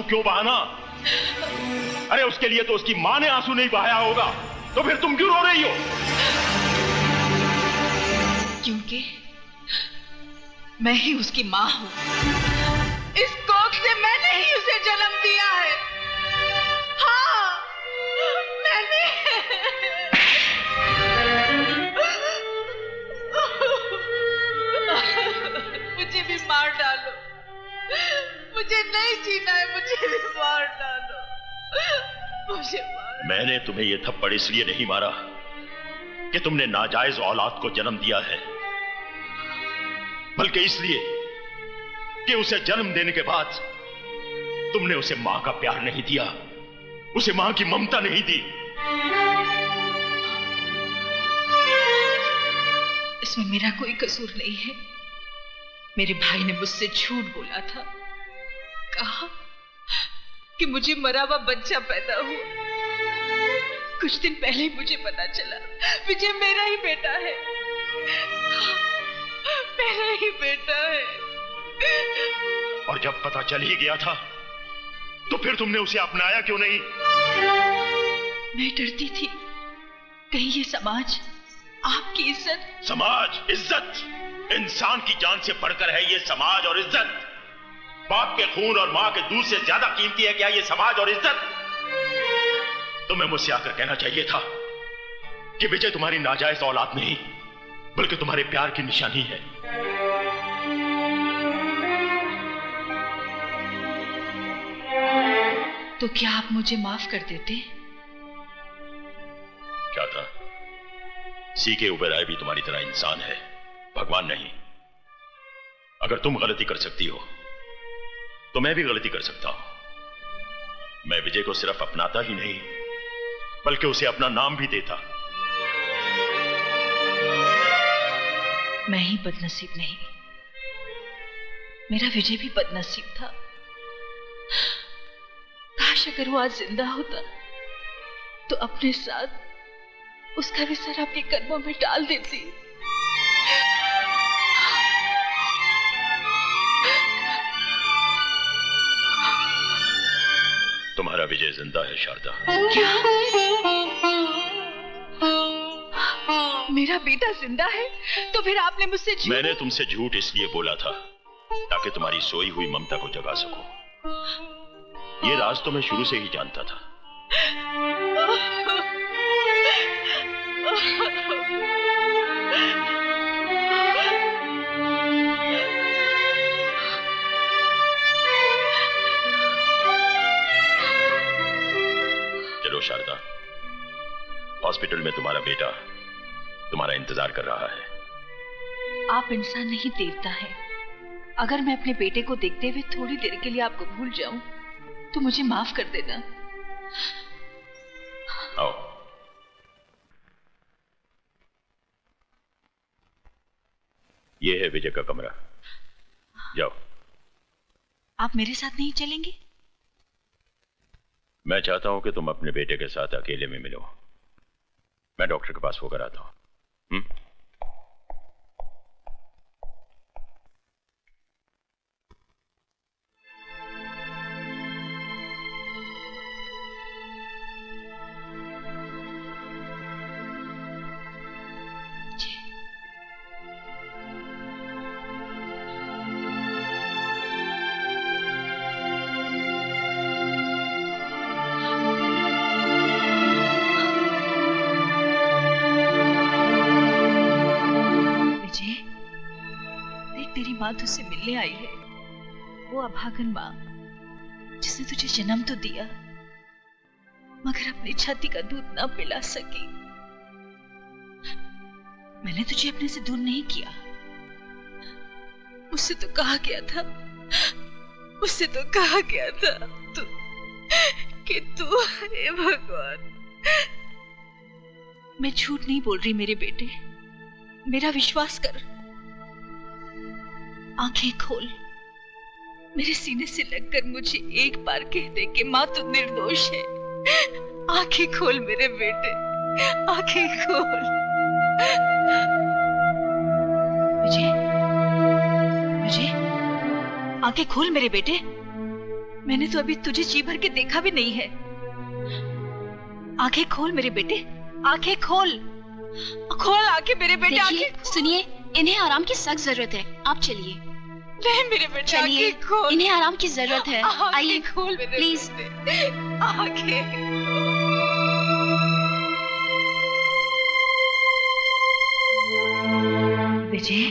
क्यों बहाना? अरे उसके लिए तो उसकी मां ने आंसू नहीं बहाया होगा, तो फिर तुम क्यों रो रही हो? क्योंकि मैं ही उसकी मां हूं। इस कोख से मैंने ही उसे जन्म दिया है। हाँ, मैंने। मुझे भी मार डालो, मुझे नहीं जीना है, मुझे भी मार डालो, मुझे मार। मैंने तुम्हें यह थप्पड़ इसलिए नहीं मारा कि तुमने नाजायज औलाद को जन्म दिया है, बल्कि इसलिए कि उसे जन्म देने के बाद तुमने उसे मां का प्यार नहीं दिया, उसे मां की ममता नहीं दी। इसमें मेरा कोई कसूर नहीं है। मेरे भाई ने मुझसे झूठ बोला था, कहा कि मुझे मरा हुआ बच्चा पैदा हुआ। कुछ दिन पहले ही मुझे पता चला विजय मेरा ही बेटा है, मेरा ही बेटा है। और जब पता चल ही गया था तो फिर तुमने उसे अपनाया क्यों नहीं? मैं डरती थी कहीं ये समाज आपकी इज्जत। समाज, इज्जत, इंसान की जान से बढ़कर है ये समाज और इज्जत। बाप के खून और मां के दूध से ज्यादा कीमती है क्या ये समाज और इज्जत? तुम्हें मुझसे आकर कहना चाहिए था कि विजय तुम्हारी नाजायज औलाद नहीं बल्कि तुम्हारे प्यार की निशानी है। तो क्या आप मुझे माफ कर देते? क्या था? सीके उबेराय भी तुम्हारी तरह इंसान है, भगवान नहीं। अगर तुम गलती कर सकती हो तो मैं भी गलती कर सकता हूं। मैं विजय को सिर्फ अपनाता ही नहीं बल्कि उसे अपना नाम भी देता। मैं ही बदनसीब नहीं, मेरा विजय भी बदनसीब था। काश अगर वो आज जिंदा होता तो अपने साथ उसका भी सर अपने कदमों में डाल देती। तुम्हारा विजय जिंदा है शारदा। क्या? मेरा बेटा जिंदा है? तो फिर आपने मुझसे झूठ? मैंने तुमसे झूठ इसलिए बोला था ताकि तुम्हारी सोई हुई ममता को जगा सकूं। ये राज तो मैं शुरू से ही जानता था। चलो शारदा, हॉस्पिटल में तुम्हारा बेटा तुम्हारा इंतजार कर रहा है। आप इंसान नहीं, देवता है। अगर मैं अपने बेटे को देखते हुए थोड़ी देर के लिए आपको भूल जाऊं तो मुझे माफ कर देना। आओ। ये है विजय का कमरा, जाओ। आप मेरे साथ नहीं चलेंगे? मैं चाहता हूं कि तुम अपने बेटे के साथ अकेले में मिलो। मैं डॉक्टर के पास होकर आता हूं। माँ तुझसे मिलने आई है, वो अभागन माँ जिसने तुझे जन्म तो दिया मगर अपनी छाती का दूध ना पिला सकी। मैंने तुझे अपने से दूर नहीं किया। उससे तो कहा गया था, उससे तो कहा गया था कि तू, हे भगवान। मैं झूठ नहीं बोल रही मेरे बेटे, मेरा विश्वास कर। आंखें खोल, मेरे सीने से लगकर मुझे एक बार कह दे कि माँ तू निर्दोष है। आंखें खोल मेरे बेटे, आंखें खोल। विजय, विजय, आंखें खोल मेरे बेटे। मैंने तो अभी तुझे जी भर के देखा भी नहीं है। आंखें खोल मेरे बेटे, आंखें खोल, खोल आंखें मेरे बेटे। आंखें सुनिए, इन्हें आराम की सख्त जरूरत है, आप चलिए। नहीं मेरे बेटे, चलिए, इन्हें आराम की जरूरत है, आइए खोल मेरे प्लीज। आंखें। विजय,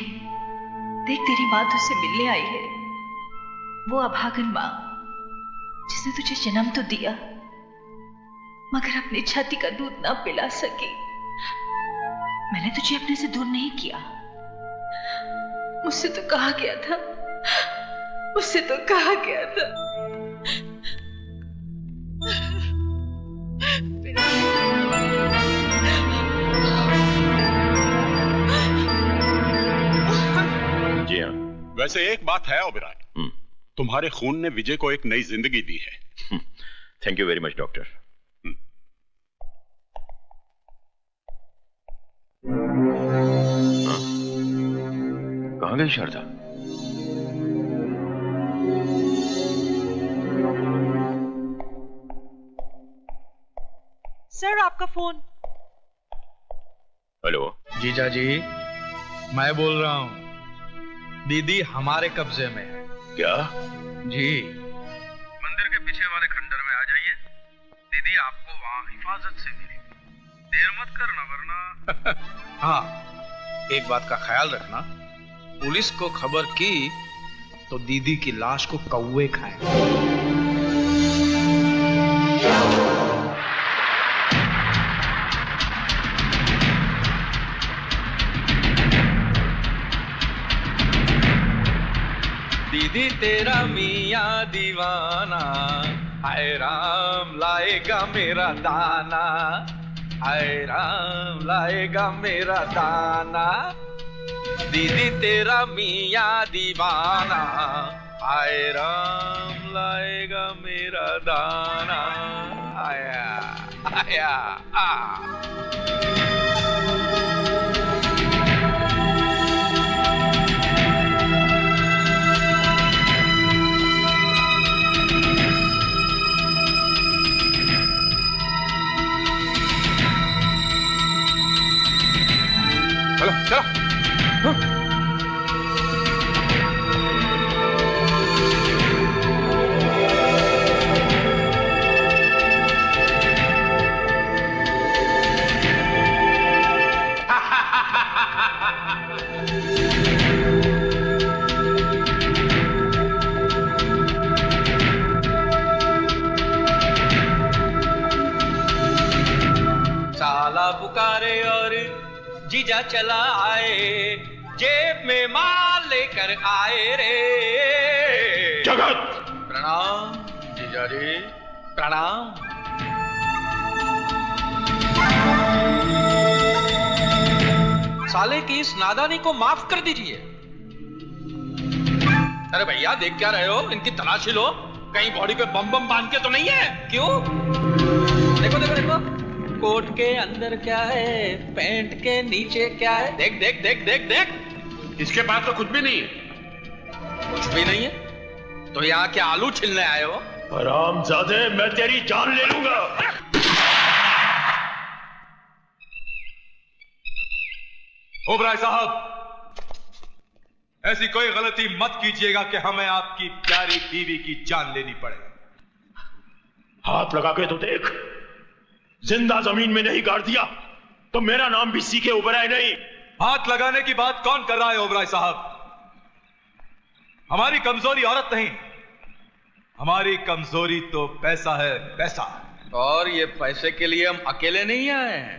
देख तेरी माँ तुझसे मिलने आई है। वो अभागन माँ जिसने तुझे जन्म तो दिया मगर अपनी छाती का दूध ना पिला सकी। मैंने तुझे अपने से दूर नहीं किया। मुझसे तो कहा गया था, मुझसे तो कहा गया था। जी हाँ। वैसे एक बात है ओबेरॉय, तुम्हारे खून ने विजय को एक नई जिंदगी दी है। Thank you very much doctor. कहाँ गई शारदा? सर आपका फोन। हेलो जीजा जी, मैं बोल रहा हूँ। दीदी हमारे कब्जे में है। क्या? जी, मंदिर के पीछे वाले खंडर में आ जाइए। दीदी आपको वहाँ हिफाजत से मिलेगी। देर मत करना वरना। हाँ, एक बात का ख्याल रखना, पुलिस को खबर की तो दीदी की लाश को कौवे खाएंगे। दीदी तेरा मियाँ दीवाना, हाय राम लाएगा मेरा दाना, हाय राम लाएगा मेरा दाना। दीदी तेरा मियाँ दीवाना, हाय राम लाएगा मेरा दाना। आया आया आ। चलो चलो। साला पुकारे और जीजा चला आए, जेब में माल लेकर आए रे। जगत! प्रणाम जीजा जी, प्रणाम। साले की इस नादानी को माफ कर दीजिए। अरे भैया देख क्या रहे हो? इनकी तलाशी लो, कहीं बॉडी पे बम बम बांध के तो नहीं है? क्यों? देखो देखो देखो, कोट के अंदर क्या है, पैंट के नीचे क्या है। देख देख देख देख देख। इसके पास तो कुछ भी नहीं है। कुछ भी नहीं है तो यहाँ क्या आलू छिलने आए हो? हरामजादे, मैं तेरी जान ले लूंगा। ओबराय साहब, ऐसी कोई गलती मत कीजिएगा कि हमें आपकी प्यारी बीवी की जान लेनी पड़े। हाथ लगा के तो देख, जिंदा जमीन में नहीं गाड़ दिया तो मेरा नाम भी सीके ओबराय नहीं। हाथ लगाने की बात कौन कर रहा है ओबराय साहब? हमारी कमजोरी औरत नहीं, हमारी कमजोरी तो पैसा है, पैसा। और ये पैसे के लिए हम अकेले नहीं आए हैं,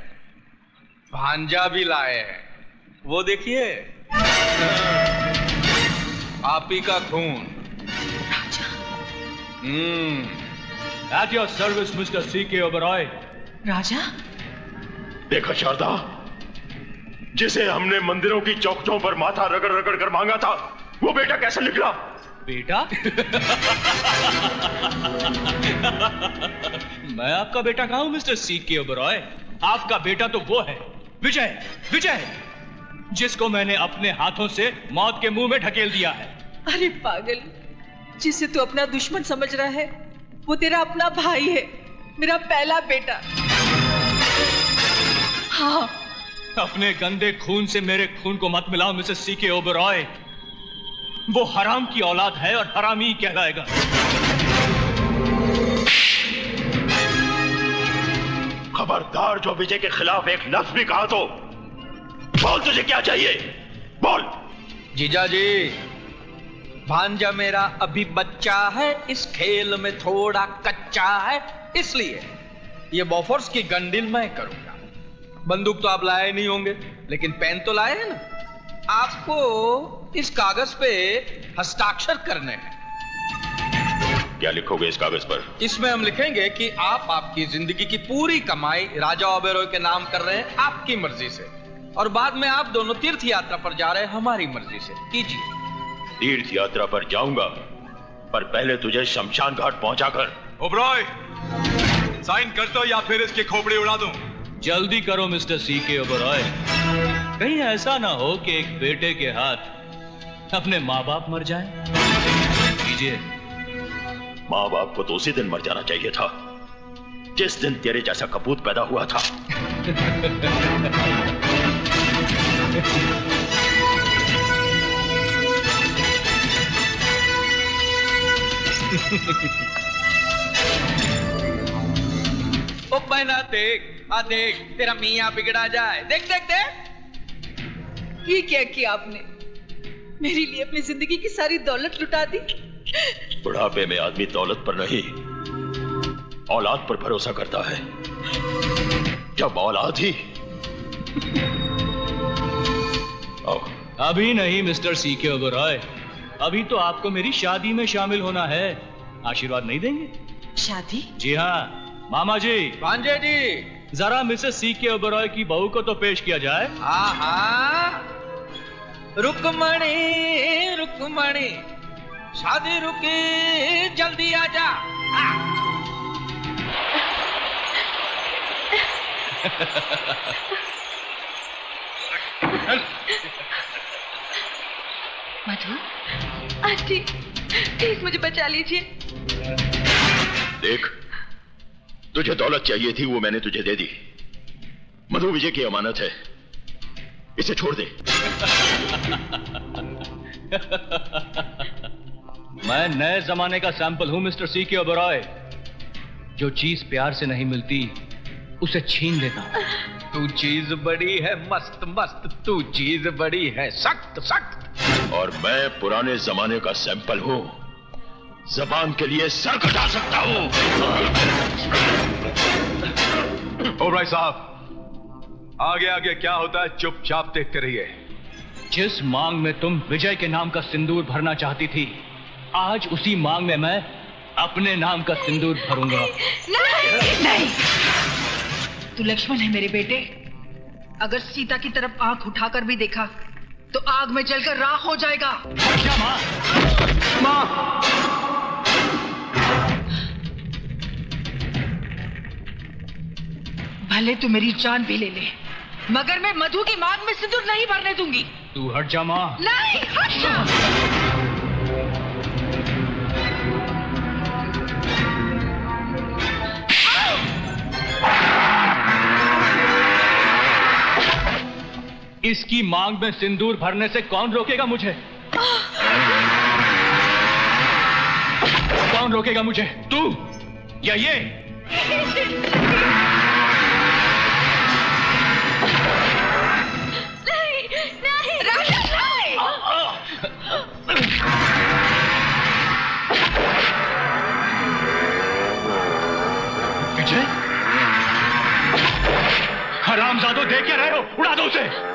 भांजा भी लाए हैं। वो देखिए, आप ही का खून। At your service, Mr. C.K. Oberoi. राजा, देखा शारदा, जिसे हमने मंदिरों की चौखटों पर माथा रगड़ रगड़ कर मांगा था, वो बेटा कैसे निकला? बेटा? मैं आपका बेटा कहाँ हूं मिस्टर C.K. Oberoi? आपका बेटा तो वो है, विजय, विजय, जिसको मैंने अपने हाथों से मौत के मुंह में ढकेल दिया है। अरे पागल, जिसे तू अपना दुश्मन समझ रहा है वो तेरा अपना भाई है, मेरा पहला बेटा। हाँ, अपने गंदे खून से मेरे खून को मत मिलाओ मिसेस सीके ओबरॉय। वो हराम की औलाद है और हरामी ही कहलाएगा। खबरदार, जो विजय के खिलाफ एक लफ्ज भी कहा तो बोल, तुझे क्या चाहिए, बोल। जीजा जी, भांजा मेरा अभी बच्चा है, इस खेल में थोड़ा कच्चा है, इसलिए ये बॉफोर्स की गंडिल मैं करूंगा। बंदूक तो आप लाए नहीं होंगे, लेकिन पेन तो लाए हैं ना। आपको इस कागज पे हस्ताक्षर करने हैं। क्या लिखोगे इस कागज पर? इसमें हम लिखेंगे कि आप आपकी जिंदगी की पूरी कमाई राजा ओबेरॉय के नाम कर रहे हैं, आपकी मर्जी से, और बाद में आप दोनों तीर्थ यात्रा पर जा रहे हैं हमारी मर्जी से। कीजिए। तीर्थ यात्रा पर जाऊंगा, पर पहले तुझे शमशान घाट पहुंचाकर। ओबरॉय, साइन कर दो या फिर इसकी खोपड़ी उड़ा दूं। जल्दी करो मिस्टर सीके ओबरॉय, कहीं ऐसा ना हो कि एक बेटे के हाथ अपने माँ बाप मर जाएं। कीजिए। माँ बाप को तो उसी दिन मर जाना चाहिए था जिस दिन तेरे जैसा कपूत पैदा हुआ था। ओ बहना देख, देख तेरा मियाँ बिगड़ा जाए। देख देख देख। ये क्या किया आपने? मेरे लिए अपनी जिंदगी की सारी दौलत लुटा दी। बुढ़ापे में आदमी दौलत पर नहीं, औलाद पर भरोसा करता है। जब औलाद ही। अभी नहीं मिस्टर सीके ओबरॉय, अभी तो आपको मेरी शादी में शामिल होना है। आशीर्वाद नहीं देंगे? शादी? जी हाँ मामा जी। भांजे जी, जरा मिसेस सीके ओबरॉय की बहू को तो पेश किया जाए। हाँ हाँ, रुकमणी रुकमणी, शादी रुकी, जल्दी आ जा। मधु, आंटी, प्लीज मुझे बचा लीजिए। देख, तुझे दौलत चाहिए थी, वो मैंने तुझे दे दी। मधु विजय की अमानत है, इसे छोड़ दे। मैं नए जमाने का सैंपल हूं मिस्टर सीके ओबरॉय। जो चीज प्यार से नहीं मिलती उसे छीन लेता। तू चीज बड़ी है मस्त मस्त, तू चीज बड़ी है सख्त सख्त। और मैं पुराने जमाने का सैंपल हूं, जबान के लिए सर कटा सकता हूं। ओबरॉय साहब, आगे आगे क्या होता है चुपचाप देखते रहिए। जिस मांग में तुम विजय के नाम का सिंदूर भरना चाहती थी, आज उसी मांग में मैं अपने नाम का सिंदूर भरूंगा। नहीं, नहीं। तू लक्ष्मण है मेरे बेटे। अगर सीता की तरफ आंख उठाकर भी देखा तो आग में जलकर राख हो जाएगा। क्या माँ? माँ, भले तू मेरी जान भी ले ले, मगर मैं मधु की मांग में सिंदूर नहीं भरने दूंगी। तू हट जा माँ। नहीं, हट जा। इसकी मांग में सिंदूर भरने से कौन रोकेगा मुझे? कौन रोकेगा मुझे? तू या ये? नहीं, नहीं, राजा नहीं। विजय, हरामजादों, देख क्या रहे हो? उड़ा दो उसे।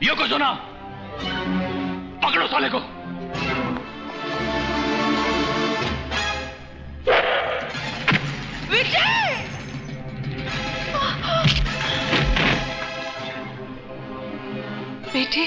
ये को सुना, पकड़ो साले को। विजय! बेटे,